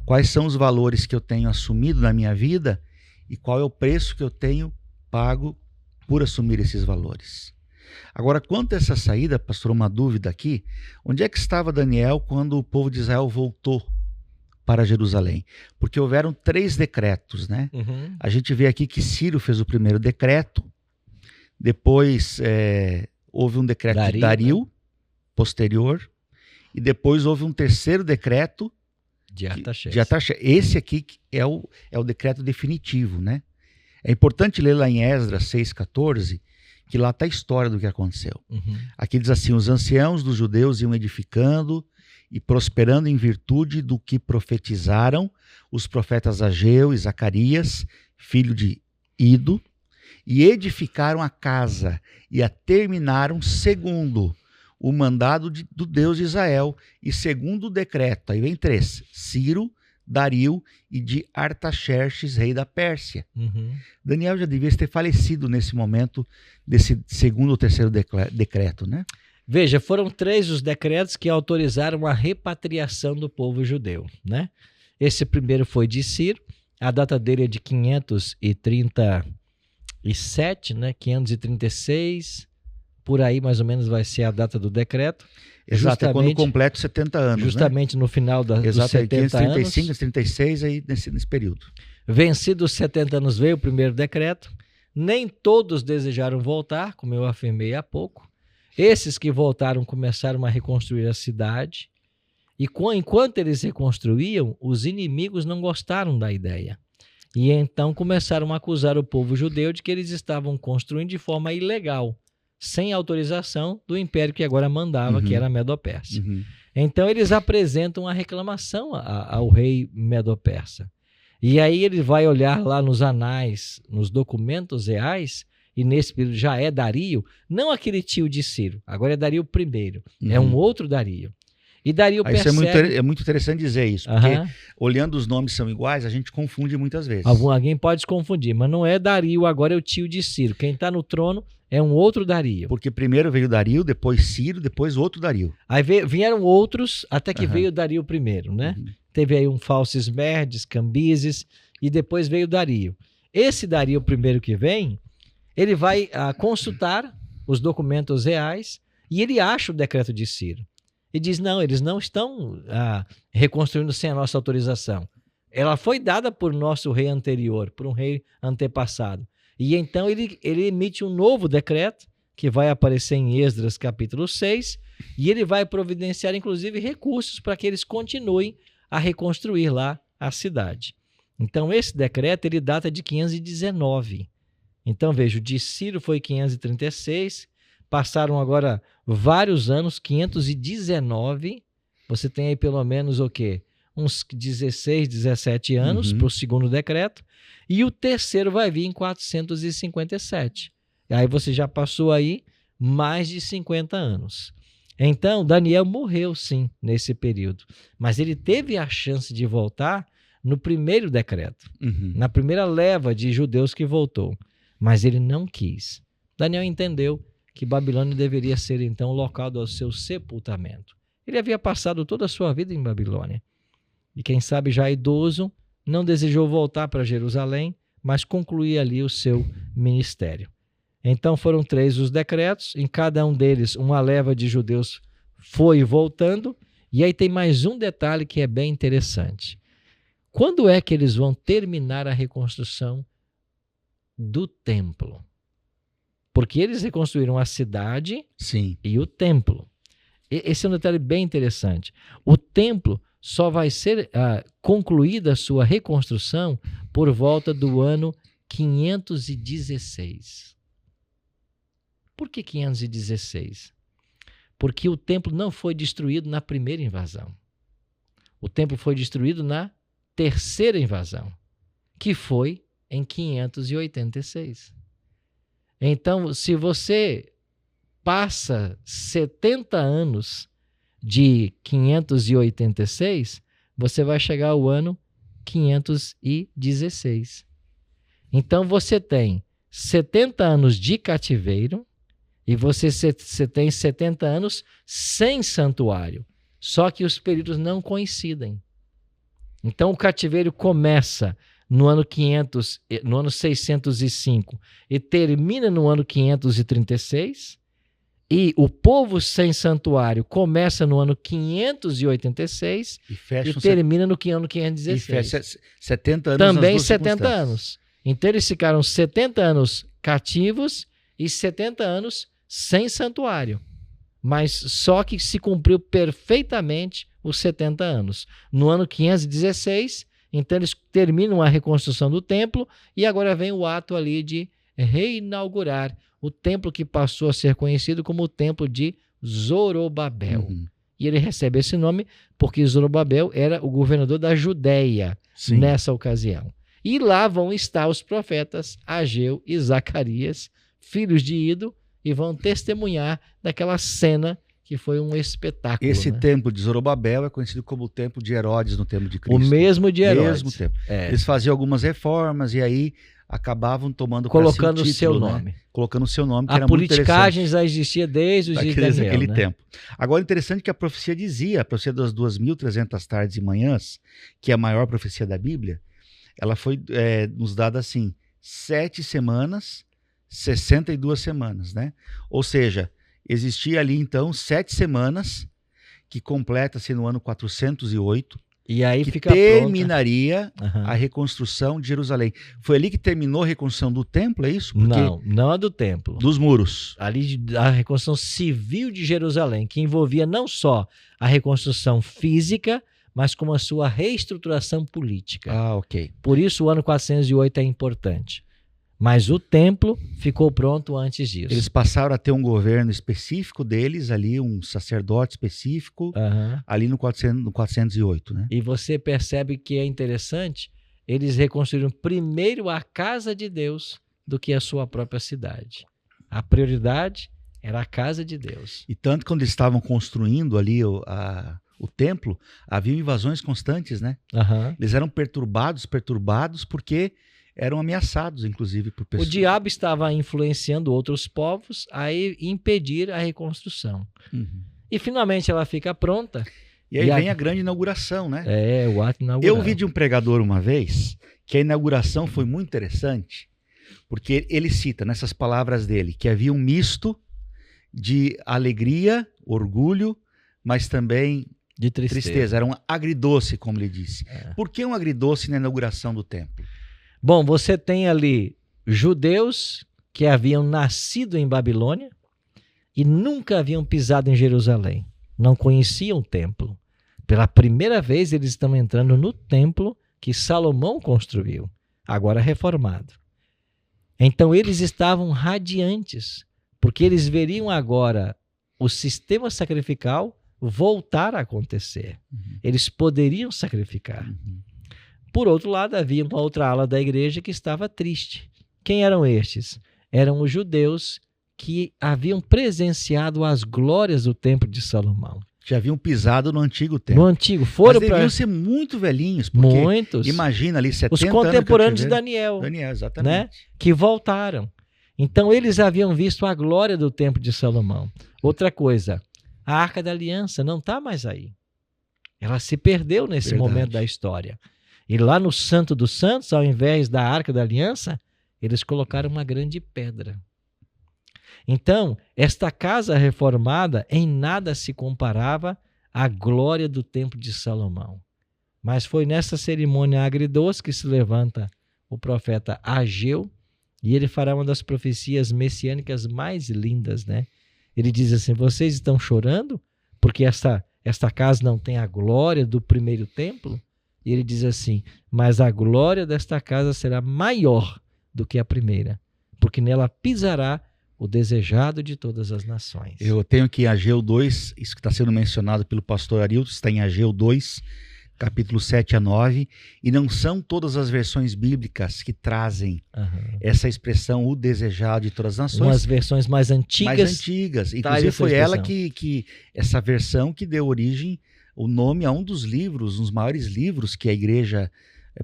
Quais são os valores que eu tenho assumido na minha vida e qual é o preço que eu tenho pago por assumir esses valores? Agora, quanto a essa saída, pastor, uma dúvida aqui, onde é que estava Daniel quando o povo de Israel voltou para Jerusalém? Porque houveram 3 decretos, né? A gente vê aqui que Ciro fez o primeiro decreto, depois houve um decreto de Dario, né? Posterior, e depois houve um terceiro decreto de Artaxerxes. Esse aqui é o decreto definitivo, né? É importante ler lá em Esdras 6,14, que lá está a história do que aconteceu. Aqui diz assim: os anciãos dos judeus iam edificando e prosperando em virtude do que profetizaram os profetas Ageu e Zacarias, filho de Ido, e edificaram a casa e a terminaram segundo o mandado do Deus de Israel e segundo o decreto. Aí vem 3, Ciro, Dario e de Artaxerxes, rei da Pérsia. Daniel já devia ter falecido nesse momento desse segundo ou terceiro decreto, né? Veja, foram 3 os decretos que autorizaram a repatriação do povo judeu, né? Esse primeiro foi de Ciro, a data dele é de 537, né? 536, por aí mais ou menos vai ser a data do decreto. Exato, é quando completa 70 anos. Justamente, né? No final dos 70 anos. 535, 36, aí nesse período. Vencidos os 70 anos veio o primeiro decreto. Nem todos desejaram voltar, como eu afirmei há pouco. Esses que voltaram começaram a reconstruir a cidade. E enquanto eles reconstruíam, os inimigos não gostaram da ideia. E então começaram a acusar o povo judeu de que eles estavam construindo de forma ilegal, sem autorização do império que agora mandava, que era a Medo-Pérsia. Então eles apresentam a reclamação ao rei Medo-Persa. E aí ele vai olhar lá nos anais, nos documentos reais, e nesse período já é Dario, não aquele tio de Ciro, agora é Dario I, é um outro Dario. E Dario percebe... Isso é muito interessante dizer isso, porque olhando os nomes são iguais, a gente confunde muitas vezes. Alguém pode confundir, mas não é Dario, agora é o tio de Ciro. Quem está no trono é um outro Dario. Porque primeiro veio Dario, depois Ciro, depois outro Dario. Aí vieram outros, até que veio Dario I, né? Teve aí um falso Esmerdes, Cambises, e depois veio Dario. Esse Dario I que vem, ele vai consultar os documentos reais e ele acha o decreto de Ciro. E diz, não, eles não estão reconstruindo sem a nossa autorização. Ela foi dada por nosso rei anterior, por um rei antepassado. E então ele emite um novo decreto, que vai aparecer em Esdras capítulo 6, e ele vai providenciar, inclusive, recursos para que eles continuem a reconstruir lá a cidade. Então, esse decreto ele data de 519. Então, veja, o de Ciro foi 536, passaram agora vários anos, 519, você tem aí pelo menos o quê? Uns 16, 17 anos para o segundo decreto, e o terceiro vai vir em 457. E aí você já passou aí mais de 50 anos. Então, Daniel morreu sim nesse período, mas ele teve a chance de voltar no primeiro decreto, na primeira leva de judeus que voltou, mas ele não quis. Daniel entendeu que Babilônia deveria ser então o local do seu sepultamento. Ele havia passado toda a sua vida em Babilônia. E quem sabe já idoso, não desejou voltar para Jerusalém, mas concluir ali o seu ministério. Então foram 3 os decretos, em cada um deles uma leva de judeus foi voltando, e aí tem mais um detalhe que é bem interessante. Quando é que eles vão terminar a reconstrução do templo? Porque eles reconstruíram a cidade e o templo. Esse é um detalhe bem interessante. O templo só vai ser concluída a sua reconstrução por volta do ano 516. Por que 516? Porque o templo não foi destruído na primeira invasão. O templo foi destruído na terceira invasão, que foi em 586. Então, se você passa 70 anos de 586, você vai chegar ao ano 516. Então, você tem 70 anos de cativeiro e você tem 70 anos sem santuário. Só que os períodos não coincidem. Então, o cativeiro começa no ano 605 e termina no ano 536. E o povo sem santuário começa no ano 586 e termina no ano 516. E fecha 70 anos também nas duas 70 anos. Então eles ficaram 70 anos cativos e 70 anos sem santuário. Mas só que se cumpriu perfeitamente os 70 anos. No ano 516, então eles terminam a reconstrução do templo e agora vem o ato ali de reinaugurar o templo que passou a ser conhecido como o templo de Zorobabel. E ele recebe esse nome porque Zorobabel era o governador da Judéia nessa ocasião. E lá vão estar os profetas Ageu e Zacarias, filhos de Ido, e vão testemunhar daquela cena que foi um espetáculo. Esse templo de Zorobabel é conhecido como o templo de Herodes no tempo de Cristo. O mesmo de Herodes. Mesmo tempo. Eles faziam algumas reformas e aí acabavam tomando colocando si o título, seu nome. Né? Colocando o seu nome, que a era muito interessante. A politicagem já existia desde os dias de Daniel, aquele né? tempo. Agora, interessante que a profecia dizia, a profecia das 2.300 tardes e manhãs, que é a maior profecia da Bíblia, ela foi nos dada assim, 7 semanas, 62 semanas, né? Ou seja, existia ali então 7 semanas, que completa-se no ano 408, e aí que fica terminaria a reconstrução de Jerusalém. Foi ali que terminou a reconstrução do templo, é isso? Porque não a do templo. Dos muros. Ali a reconstrução civil de Jerusalém, que envolvia não só a reconstrução física, mas como a sua reestruturação política. Ok. Por isso o ano 408 é importante. Mas o templo ficou pronto antes disso. Eles passaram a ter um governo específico deles, ali um sacerdote específico, ali no 408, né? E você percebe que é interessante, eles reconstruíram primeiro a casa de Deus do que a sua própria cidade. A prioridade era a casa de Deus. E tanto quando eles estavam construindo ali o templo, havia invasões constantes, né? Eles eram perturbados porque eram ameaçados, inclusive, por pessoas. O diabo estava influenciando outros povos a impedir a reconstrução. E finalmente ela fica pronta. E aí vem a grande inauguração, né? O ato inaugural. Eu ouvi de um pregador uma vez que a inauguração foi muito interessante, porque ele cita nessas palavras dele que havia um misto de alegria, orgulho, mas também de tristeza. Era um agridoce, como ele disse. Por que um agridoce na inauguração do templo? Bom, você tem ali judeus que haviam nascido em Babilônia e nunca haviam pisado em Jerusalém. Não conheciam o templo. Pela primeira vez eles estão entrando no templo que Salomão construiu, agora reformado. Então eles estavam radiantes, porque eles veriam agora o sistema sacrificial voltar a acontecer. Eles poderiam sacrificar. Por outro lado, havia uma outra ala da igreja que estava triste. Quem eram estes? Eram os judeus que haviam presenciado as glórias do templo de Salomão. Já haviam pisado no antigo templo. No antigo. Foram Mas deviam ser muito velhinhos. Porque muitos. Imagina ali 70 anos. Os contemporâneos de Daniel. Daniel, exatamente. Né? Que voltaram. Então, eles haviam visto a glória do templo de Salomão. Outra coisa, a Arca da Aliança não está mais aí. Ela se perdeu nesse momento da história. E lá no Santo dos Santos, ao invés da Arca da Aliança, eles colocaram uma grande pedra. Então, esta casa reformada em nada se comparava à glória do templo de Salomão. Mas foi nessa cerimônia agridoce que se levanta o profeta Ageu, e ele fará uma das profecias messiânicas mais lindas, né? Ele diz assim: vocês estão chorando porque essa esta casa não tem a glória do primeiro templo? E ele diz assim, mas a glória desta casa será maior do que a primeira, porque nela pisará o desejado de todas as nações. Eu tenho aqui Ageu 2, isso que está sendo mencionado pelo pastor Arilton, está em Ageu 2, capítulo 7 a 9, e não são todas as versões bíblicas que trazem essa expressão, o desejado de todas as nações. Umas versões mais antigas. Inclusive foi ela que essa versão que deu origem, o nome a um dos livros, um dos maiores livros que a igreja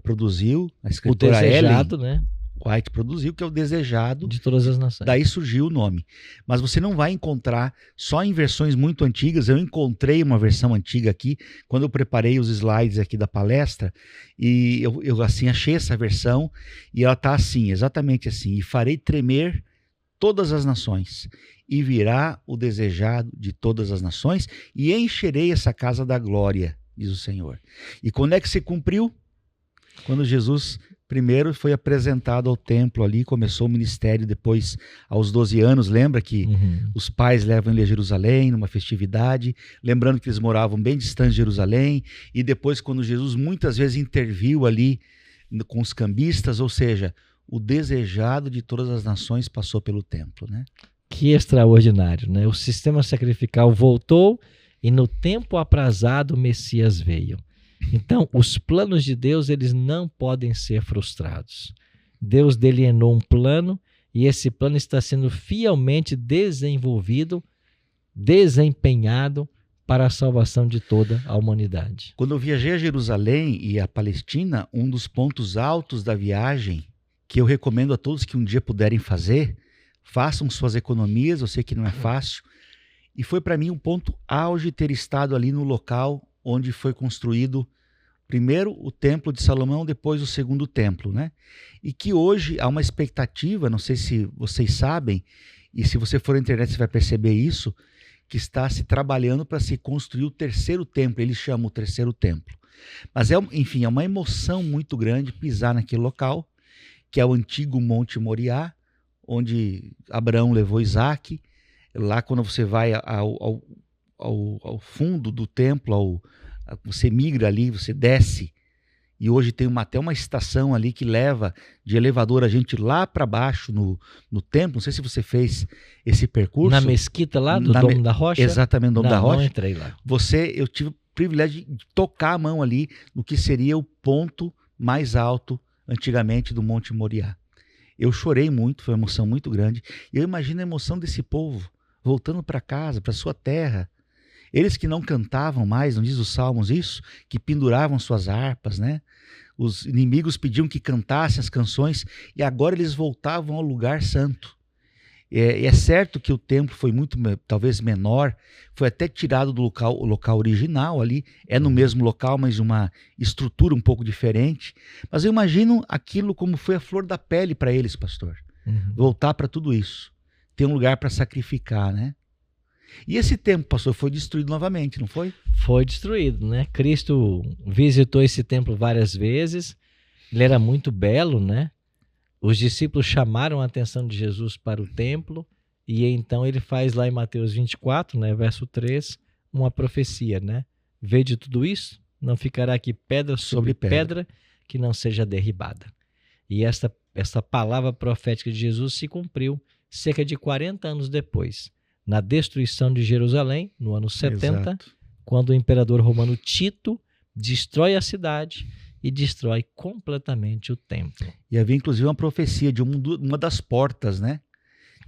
produziu, a escritora o desejado, Ellen né? White produziu, que é o desejado de todas as nações. Daí surgiu o nome. Mas você não vai encontrar só em versões muito antigas. Eu encontrei uma versão antiga aqui, quando eu preparei os slides aqui da palestra, e eu assim achei essa versão, e ela está assim, exatamente assim: e farei tremer todas as nações, e virá o desejado de todas as nações, e encherei essa casa da glória, diz o Senhor. E quando é que se cumpriu? Quando Jesus primeiro foi apresentado ao templo ali, começou o ministério depois aos 12 anos, lembra que os pais levam ele a Jerusalém numa festividade, lembrando que eles moravam bem distante de Jerusalém, e depois quando Jesus muitas vezes interviu ali com os cambistas, ou seja, o desejado de todas as nações passou pelo templo, né? Que extraordinário, né? O sistema sacrificial voltou e no tempo aprazado o Messias veio. Então, os planos de Deus, eles não podem ser frustrados. Deus delineou um plano e esse plano está sendo fielmente desenvolvido, desempenhado para a salvação de toda a humanidade. Quando eu viajei a Jerusalém e a Palestina, um dos pontos altos da viagem, que eu recomendo a todos que um dia puderem fazer, façam suas economias, eu sei que não é fácil, e foi para mim um ponto auge ter estado ali no local onde foi construído primeiro o templo de Salomão, depois o segundo templo, né? E que hoje há uma expectativa, não sei se vocês sabem, e se você for na internet você vai perceber isso, que está se trabalhando para se construir o terceiro templo, eles chamam o terceiro templo. Mas enfim, é uma emoção muito grande pisar naquele local, que é o antigo Monte Moriá, onde Abraão levou Isaac. Lá quando você vai ao fundo do templo, você migra ali, você desce, e hoje tem até uma estação ali que leva de elevador a gente lá para baixo no templo. Não sei se você fez esse percurso. Na mesquita lá, do Domo da Rocha? Exatamente, no Domo da Rocha. Não entrei lá. Eu tive o privilégio de tocar a mão ali no que seria o ponto mais alto antigamente do Monte Moriá. Eu chorei muito, foi uma emoção muito grande. E eu imagino a emoção desse povo voltando para casa, para sua terra. Eles que não cantavam mais, não diz os Salmos isso? Que penduravam suas harpas, né? Os inimigos pediam que cantassem as canções e agora eles voltavam ao lugar santo. É certo que o templo foi muito, talvez menor, foi até tirado do local original ali, é no mesmo local, mas uma estrutura um pouco diferente. Mas eu imagino aquilo como foi a flor da pele para eles, pastor. Voltar para tudo isso. Ter um lugar para sacrificar, né? E esse templo, pastor, foi destruído novamente, não foi? Foi destruído, né? Cristo visitou esse templo várias vezes, ele era muito belo, né? Os discípulos chamaram a atenção de Jesus para o templo e então ele faz lá em Mateus 24, né, verso 3, uma profecia, né? Vede tudo isso, não ficará aqui pedra sobre pedra que não seja derribada. E essa palavra profética de Jesus se cumpriu cerca de 40 anos depois, na destruição de Jerusalém, no ano 70, Exato. Quando o imperador romano Tito destrói a cidade e destrói completamente o templo. E havia inclusive uma profecia de uma das portas, né?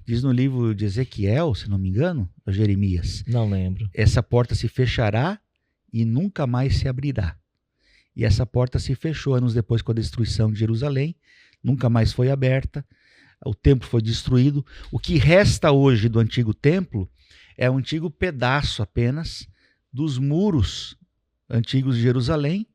Diz no livro de Ezequiel, se não me engano, ou Jeremias. Não lembro. Essa porta se fechará e nunca mais se abrirá. E essa porta se fechou anos depois com a destruição de Jerusalém, nunca mais foi aberta, o templo foi destruído. O que resta hoje do antigo templo é um antigo pedaço apenas dos muros antigos de Jerusalém,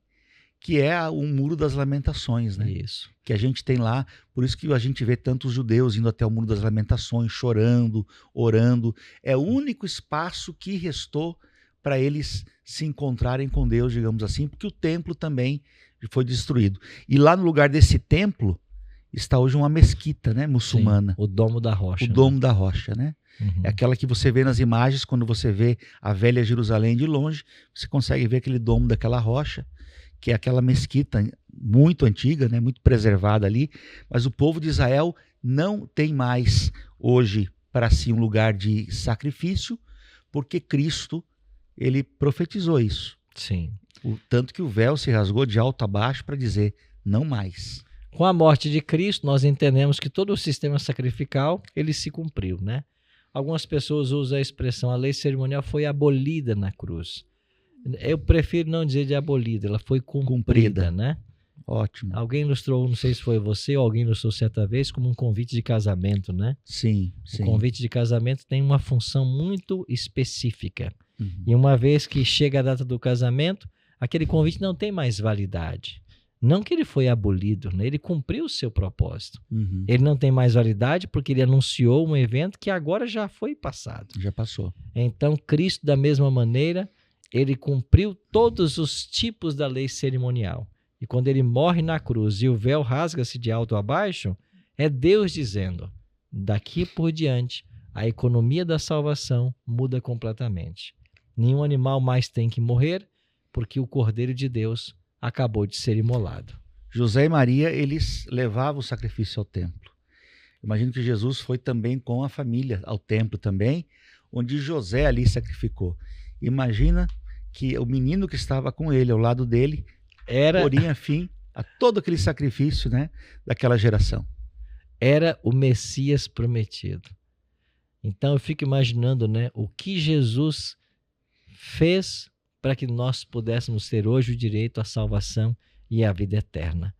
que é o Muro das Lamentações, né? Isso. Que a gente tem lá, por isso que a gente vê tantos judeus indo até o Muro das Lamentações, chorando, orando. É o único espaço que restou para eles se encontrarem com Deus, digamos assim, porque o templo também foi destruído. E lá no lugar desse templo, está hoje uma mesquita, né, muçulmana. Sim, o Domo da Rocha. O Domo da Rocha, né? Uhum. É aquela que você vê nas imagens, quando você vê a velha Jerusalém de longe, você consegue ver aquele domo daquela rocha, que é aquela mesquita muito antiga, né, muito preservada ali, mas o povo de Israel não tem mais hoje para si um lugar de sacrifício, porque Cristo, ele profetizou isso. Sim. Tanto que o véu se rasgou de alto a baixo para dizer, não mais. Com a morte de Cristo, nós entendemos que todo o sistema sacrificial, ele se cumpriu, né? Algumas pessoas usam a expressão, a lei cerimonial foi abolida na cruz. Eu prefiro não dizer de abolida, ela foi cumprida, né? Ótimo. Alguém ilustrou, não sei se foi você ou alguém ilustrou certa vez, como um convite de casamento, né? Sim, sim. O convite de casamento tem uma função muito específica. Uhum. E uma vez que chega a data do casamento, aquele convite não tem mais validade. Não que ele foi abolido, né? Ele cumpriu o seu propósito. Uhum. Ele não tem mais validade porque ele anunciou um evento que agora já foi passado. Já passou. Então, Cristo, da mesma maneira, ele cumpriu todos os tipos da lei cerimonial. E quando ele morre na cruz e o véu rasga-se de alto a baixo, é Deus dizendo, daqui por diante, a economia da salvação muda completamente. Nenhum animal mais tem que morrer, porque o Cordeiro de Deus acabou de ser imolado. José e Maria, eles levavam o sacrifício ao templo. Imagino que Jesus foi também com a família ao templo também, onde José ali sacrificou. Imagina que o menino que estava com ele, ao lado dele, poria fim a todo aquele sacrifício, né, daquela geração. Era o Messias prometido. Então eu fico imaginando, né, o que Jesus fez para que nós pudéssemos ter hoje o direito à salvação e à vida eterna.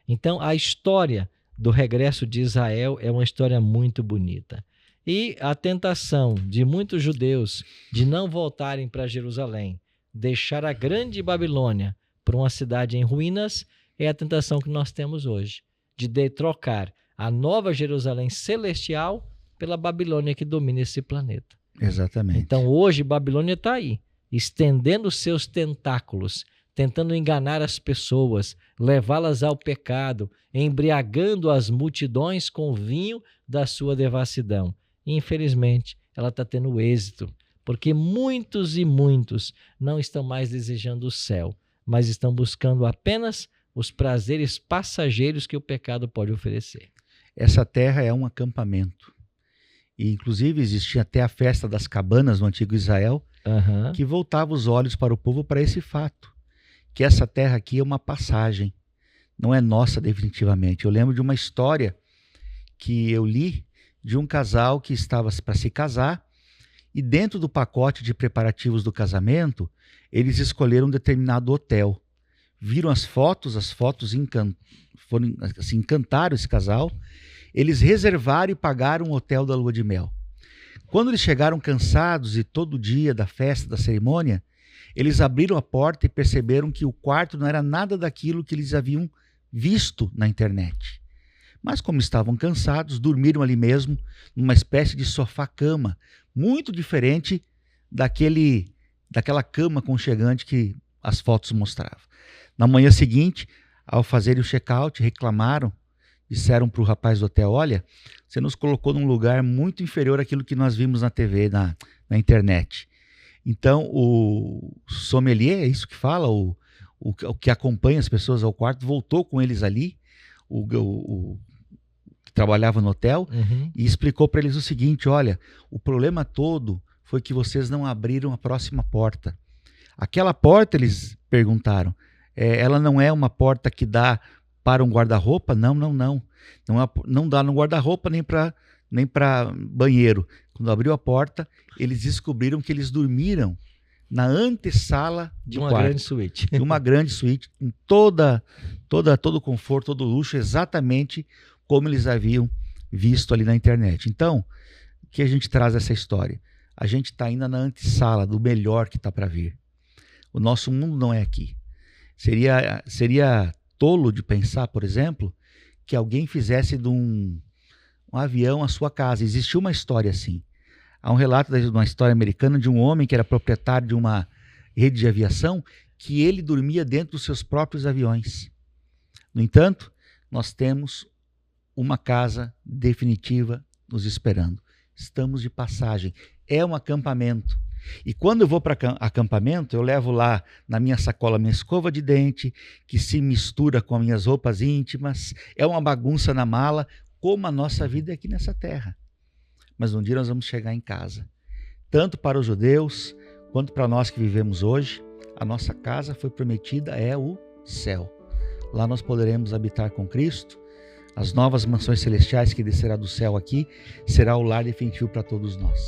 Então a história do regresso de Israel é uma história muito bonita. E a tentação de muitos judeus de não voltarem para Jerusalém, deixar a grande Babilônia por uma cidade em ruínas, é a tentação que nós temos hoje, de trocar a nova Jerusalém celestial pela Babilônia que domina esse planeta. Exatamente. Então hoje Babilônia está aí, estendendo seus tentáculos, tentando enganar as pessoas, levá-las ao pecado, embriagando as multidões com o vinho da sua devassidão. E, infelizmente, ela está tendo êxito, porque muitos e muitos não estão mais desejando o céu, mas estão buscando apenas os prazeres passageiros que o pecado pode oferecer. Essa terra é um acampamento. E, inclusive, existia até a festa das cabanas no antigo Israel, que voltava os olhos para o povo para esse fato, que essa terra aqui é uma passagem, não é nossa definitivamente. Eu lembro de uma história que eu li de um casal que estava para se casar e dentro do pacote de preparativos do casamento, eles escolheram um determinado hotel. Viram as fotos foram, assim, encantaram esse casal, eles reservaram e pagaram um hotel da lua de mel. Quando eles chegaram cansados e todo dia da festa, da cerimônia, eles abriram a porta e perceberam que o quarto não era nada daquilo que eles haviam visto na internet. Mas como estavam cansados, dormiram ali mesmo, numa espécie de sofá-cama, muito diferente daquela cama aconchegante que as fotos mostravam. Na manhã seguinte, ao fazerem o check-out, reclamaram, disseram para o rapaz do hotel, olha, você nos colocou num lugar muito inferior àquilo que nós vimos na TV, na internet. Então, o sommelier, é isso que fala, o que acompanha as pessoas ao quarto, voltou com eles ali, o que trabalhava no hotel, e explicou para eles o seguinte, olha, o problema todo foi que vocês não abriram a próxima porta. Aquela porta, eles perguntaram, ela não é uma porta que dá para um guarda-roupa? Não. Não dá no guarda-roupa nem para banheiro. Quando abriu a porta, eles descobriram que eles dormiram na antessala de uma quarto, grande suíte. de uma grande suíte, com todo o conforto, todo o luxo, exatamente como eles haviam visto ali na internet. Então, o que a gente traz essa história? A gente está ainda na antessala do melhor que está para vir. O nosso mundo não é aqui. Seria tolo de pensar, por exemplo, que alguém fizesse de um avião a sua casa. Existiu uma história assim. Há um relato de uma história americana de um homem que era proprietário de uma rede de aviação que ele dormia dentro dos seus próprios aviões. No entanto, nós temos uma casa definitiva nos esperando. Estamos de passagem, é um acampamento. E quando eu vou para acampamento, eu levo lá na minha sacola minha escova de dente, que se mistura com as minhas roupas íntimas, é uma bagunça na mala, como a nossa vida é aqui nessa terra. Mas um dia nós vamos chegar em casa. Tanto para os judeus, quanto para nós que vivemos hoje, a nossa casa foi prometida, é o céu. Lá nós poderemos habitar com Cristo. As novas mansões celestiais que descerá do céu aqui, será o lar definitivo para todos nós.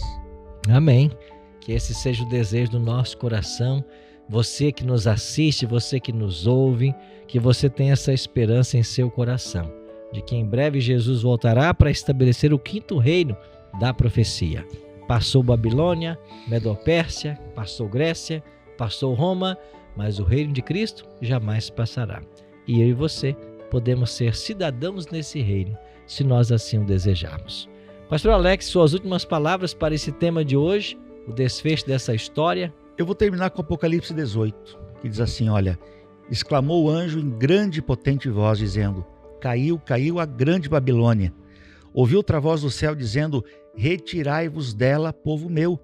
Amém. Que esse seja o desejo do nosso coração. Você que nos assiste, você que nos ouve, que você tenha essa esperança em seu coração, de que em breve Jesus voltará para estabelecer o 5º reino da profecia. Passou Babilônia, Medo-Pérsia, passou Grécia, passou Roma, mas o reino de Cristo jamais passará. E eu e você podemos ser cidadãos nesse reino, se nós assim o desejarmos. Pastor Alex, suas últimas palavras para esse tema de hoje, o desfecho dessa história. Eu vou terminar com Apocalipse 18, que diz assim, olha, exclamou o anjo em grande e potente voz, dizendo, caiu, caiu a grande Babilônia. Ouviu outra voz do céu dizendo, retirai-vos dela, povo meu,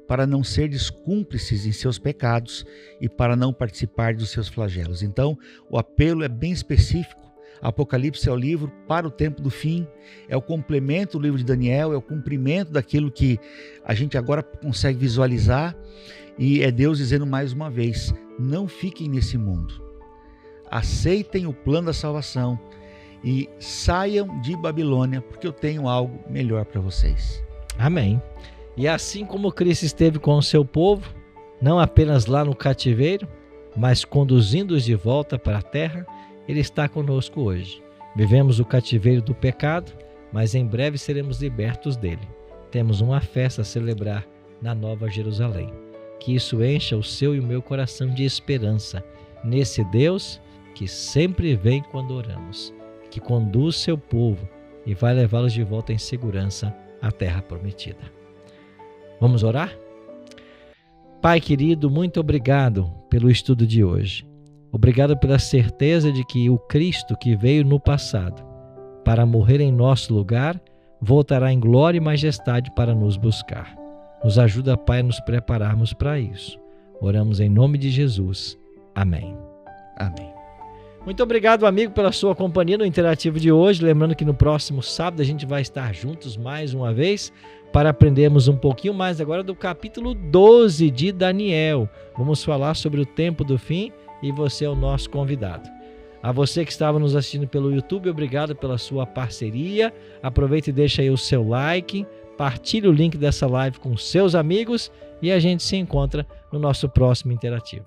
para não serdes cúmplices em seus pecados e para não participar dos seus flagelos. Então, o apelo é bem específico. Apocalipse é o livro para o tempo do fim, é o complemento do livro de Daniel, é o cumprimento daquilo que a gente agora consegue visualizar, e é Deus dizendo mais uma vez, não fiquem nesse mundo, aceitem o plano da salvação e saiam de Babilônia, porque eu tenho algo melhor para vocês. Amém. E assim como Cristo esteve com o seu povo, não apenas lá no cativeiro, mas conduzindo-os de volta para a terra, Ele está conosco hoje. Vivemos o cativeiro do pecado, mas em breve seremos libertos dele. Temos uma festa a celebrar na Nova Jerusalém. Que isso encha o seu e o meu coração de esperança nesse Deus que sempre vem quando oramos, que conduz seu povo e vai levá-los de volta em segurança à terra prometida. Vamos orar? Pai querido, muito obrigado pelo estudo de hoje. Obrigado pela certeza de que o Cristo que veio no passado para morrer em nosso lugar, voltará em glória e majestade para nos buscar. Nos ajuda, Pai, a nos prepararmos para isso. Oramos em nome de Jesus. Amém. Amém. Muito obrigado, amigo, pela sua companhia no Interativo de hoje. Lembrando que no próximo sábado a gente vai estar juntos mais uma vez para aprendermos um pouquinho mais agora do capítulo 12 de Daniel. Vamos falar sobre o tempo do fim e você é o nosso convidado. A você que estava nos assistindo pelo YouTube, obrigado pela sua parceria. Aproveita e deixa aí o seu like, partilhe o link dessa live com seus amigos e a gente se encontra no nosso próximo Interativo.